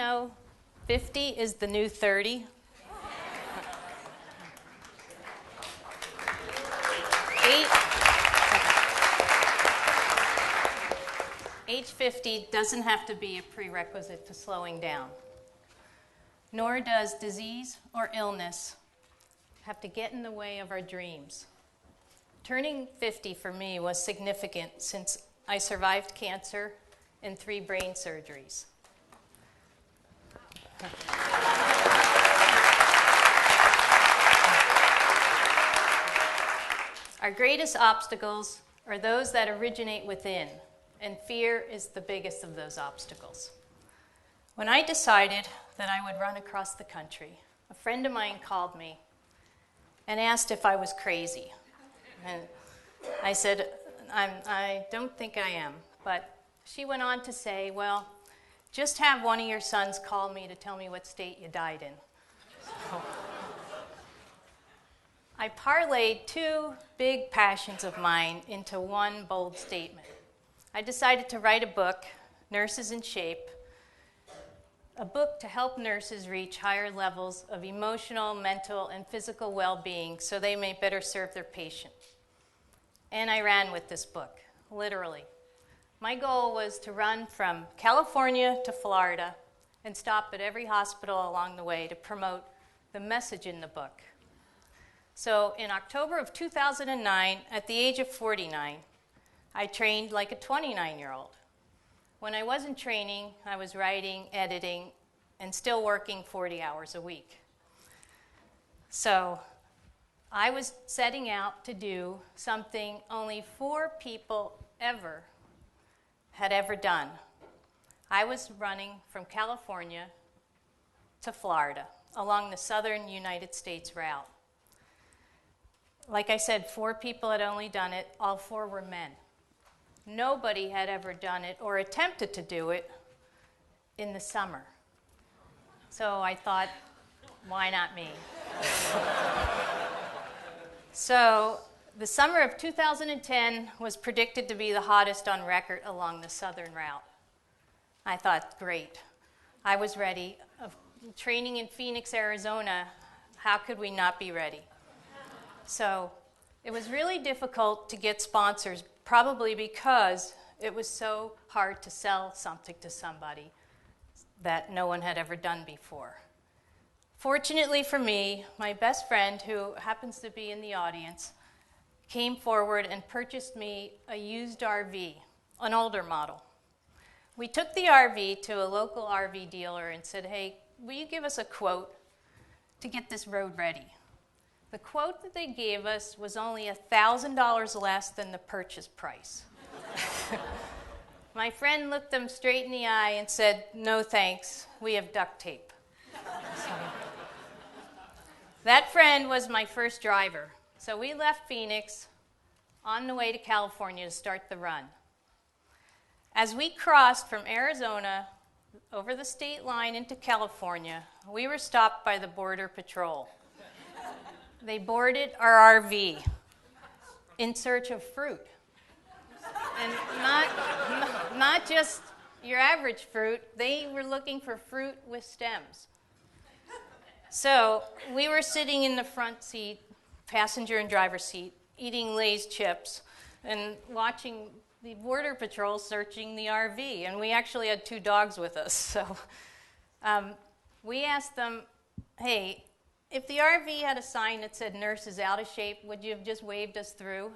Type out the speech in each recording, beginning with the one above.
know 50 is the new 30? Age 50 doesn't have to be a prerequisite to slowing down, nor does disease or illness have to get in the way of our dreams. Turning 50 for me was significant since I survived cancer and 3 brain surgeries. Our greatest obstacles are those that originate within, and fear is the biggest of those obstacles. When I decided that I would run across the country, a friend of mine called me and asked if I was crazy. And I said, I don't think I am. But she went on to say, well, just have one of your sons call me to tell me what state you died in. So, I parlayed 2 big passions of mine into one bold statement. I decided to write a book, Nurses in Shape, a book to help nurses reach higher levels of emotional, mental, and physical well-being so they may better serve their patient. And I ran with this book, literally. My goal was to run from California to Florida and stop at every hospital along the way to promote the message in the book. So in October of 2009, at the age of 49, I trained like a 29-year-old. When I wasn't training, I was writing, editing, and still working 40 hours a week. So I was setting out to do something only 4 people had ever done. I was running from California to Florida along the southern United States route. Like I said, 4 people had only done it. All 4 were men. Nobody had ever done it or attempted to do it in the summer. So I thought, why not me? So the summer of 2010 was predicted to be the hottest on record along the southern route. I thought, great. I was ready. Training in Phoenix, Arizona, how could we not be ready? So it was really difficult to get sponsors, probably because it was so hard to sell something to somebody that no one had ever done before. Fortunately for me, my best friend, who happens to be in the audience, came forward and purchased me a used RV, an older model. We took the RV to a local RV dealer and said, hey, will you give us a quote to get this road ready? The quote that they gave us was only $1,000 less than the purchase price. My friend looked them straight in the eye and said, no thanks, we have duct tape. So, that friend was my first driver. So we left Phoenix on the way to California to start the run. As we crossed from Arizona over the state line into California, we were stopped by the Border Patrol. They boarded our RV in search of fruit. And not just your average fruit, they were looking for fruit with stems. So we were sitting in the front seat, passenger and driver seat, eating Lay's chips and watching the Border Patrol searching the RV. And we actually had 2 dogs with us. So we asked them, hey, if the RV had a sign that said nurse is out of shape, would you have just waved us through?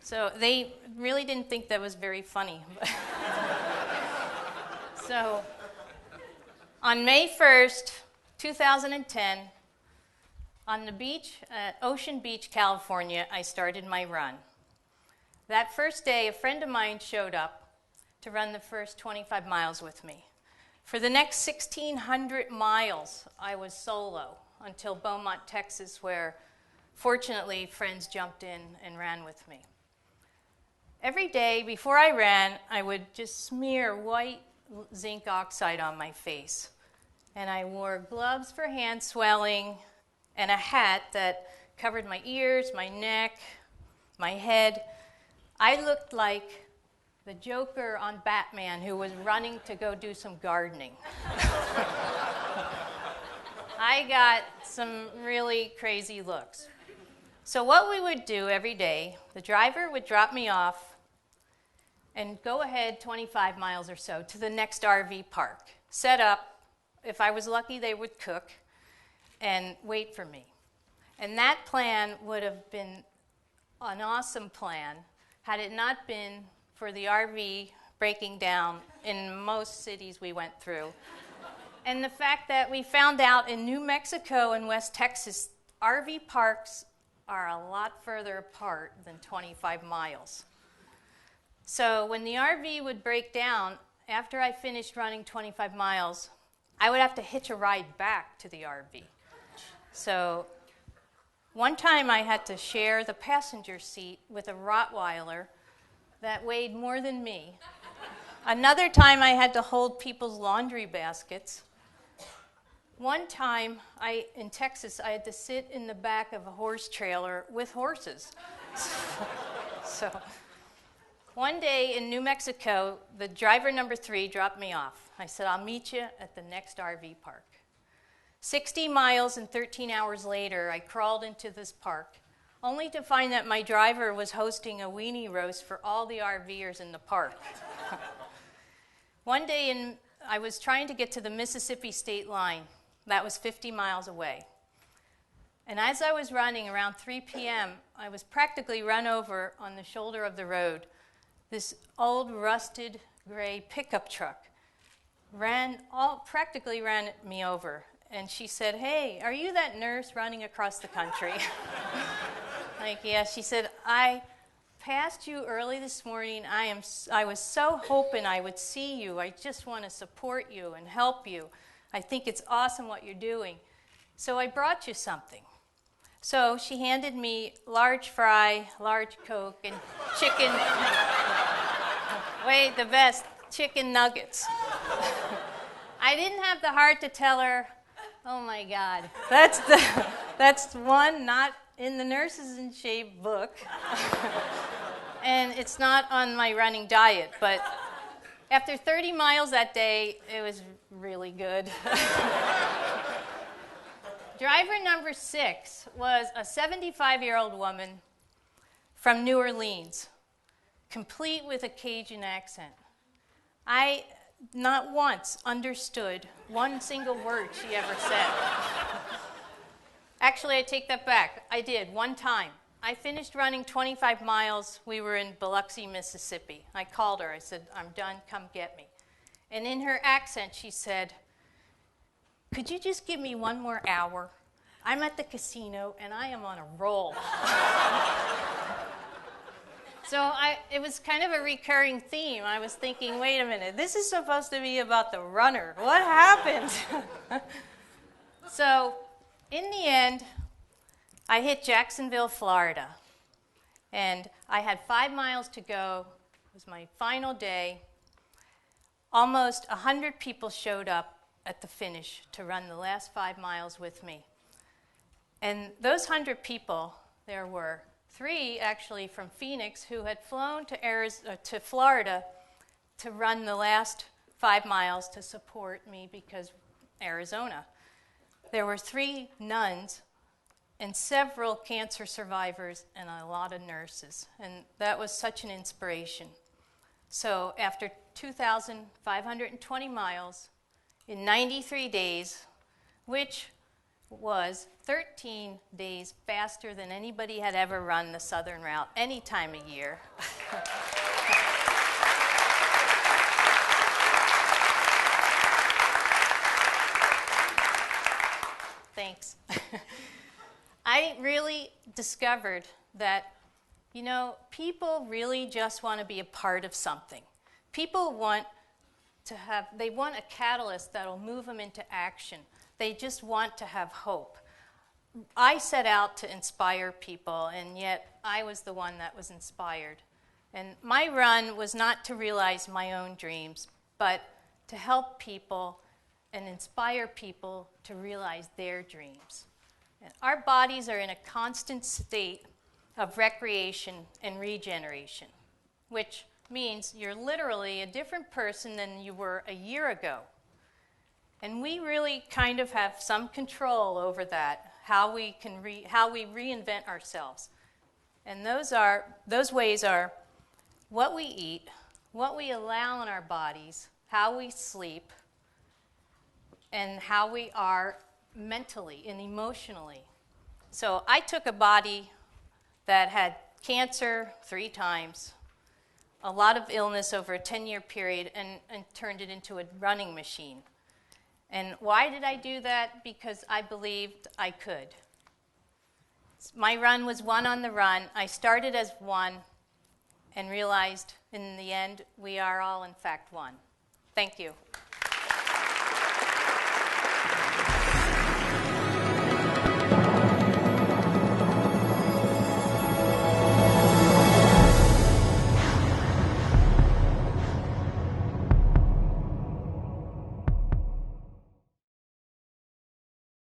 So they really didn't think that was very funny. So on May 1st, 2010, on the beach at Ocean Beach, California, I started my run. That first day, a friend of mine showed up to run the first 25 miles with me. For the next 1,600 miles, I was solo until Beaumont, Texas, where fortunately friends jumped in and ran with me. Every day before I ran, I would just smear white zinc oxide on my face. And I wore gloves for hand swelling and a hat that covered my ears, my neck, my head. I looked like the Joker on Batman who was running to go do some gardening. I got some really crazy looks. So what we would do every day, the driver would drop me off and go ahead 25 miles or so to the next RV park. Set up. If I was lucky, they would cook and wait for me. And that plan would have been an awesome plan had it not been for the RV breaking down in most cities we went through. And the fact that we found out in New Mexico and West Texas, RV parks are a lot further apart than 25 miles. So when the RV would break down, after I finished running 25 miles, I would have to hitch a ride back to the RV. So one time I had to share the passenger seat with a Rottweiler that weighed more than me. Another time I had to hold people's laundry baskets. One time in Texas, I had to sit in the back of a horse trailer with horses. So one day in New Mexico, the driver number 3 dropped me off. I said, I'll meet you at the next RV park. 60 miles and 13 hours later, I crawled into this park, only to find that my driver was hosting a weenie roast for all the RVers in the park. One day I was trying to get to the Mississippi state line. That was 50 miles away. And as I was running around 3 p.m., I was practically run over on the shoulder of the road. This old rusted gray pickup truck practically ran me over. And she said, "Hey, are you that nurse running across the country?" Like, yeah. She said, "I passed you early this morning. I was so hoping I would see you. I just want to support you and help you. I think it's awesome what you're doing. So I brought you something." So she handed me large fry, large Coke, and chicken, wait, the best, chicken nuggets. I didn't have the heart to tell her, "Oh my God, that's one not in the Nurses in Shape book." And it's not on my running diet, but after 30 miles that day, it was really good. Driver number 6 was a 75-year-old woman from New Orleans, complete with a Cajun accent. I not once understood one single word she ever said. Actually, I take that back. I did, one time. I finished running 25 miles. We were in Biloxi, Mississippi. I called her. I said, "I'm done. Come get me." And in her accent, she said, "Could you just give me one more hour? I'm at the casino, and I am on a roll." So it was kind of a recurring theme. I was thinking, wait a minute, this is supposed to be about the runner. What happened? So in the end, I hit Jacksonville, Florida, and I had 5 miles to go. It was my final day. Almost 100 people showed up at the finish to run the last 5 miles with me. And those 100 people, there were 3 actually from Phoenix who had flown to Florida to run the last 5 miles to support me because Arizona. There were 3 nuns and several cancer survivors and a lot of nurses. And that was such an inspiration. So after 2,520 miles in 93 days, which was 13 days faster than anybody had ever run the Southern Route any time of year. Thanks. I really discovered that, people really just want to be a part of something. People want a catalyst that'll move them into action. They just want to have hope. I set out to inspire people, and yet I was the one that was inspired. And my run was not to realize my own dreams, but to help people and inspire people to realize their dreams. And our bodies are in a constant state of recreation and regeneration, which means you're literally a different person than you were a year ago. And we really kind of have some control over that, how we reinvent ourselves. And those ways are what we eat, what we allow in our bodies, how we sleep, and how we are mentally and emotionally. So I took a body that had cancer 3 times, a lot of illness over a 10-year period, and turned it into a running machine. And why did I do that? Because I believed I could. My run was 1 on the run. I started as 1 and realized in the end we are all in fact 1. Thank you.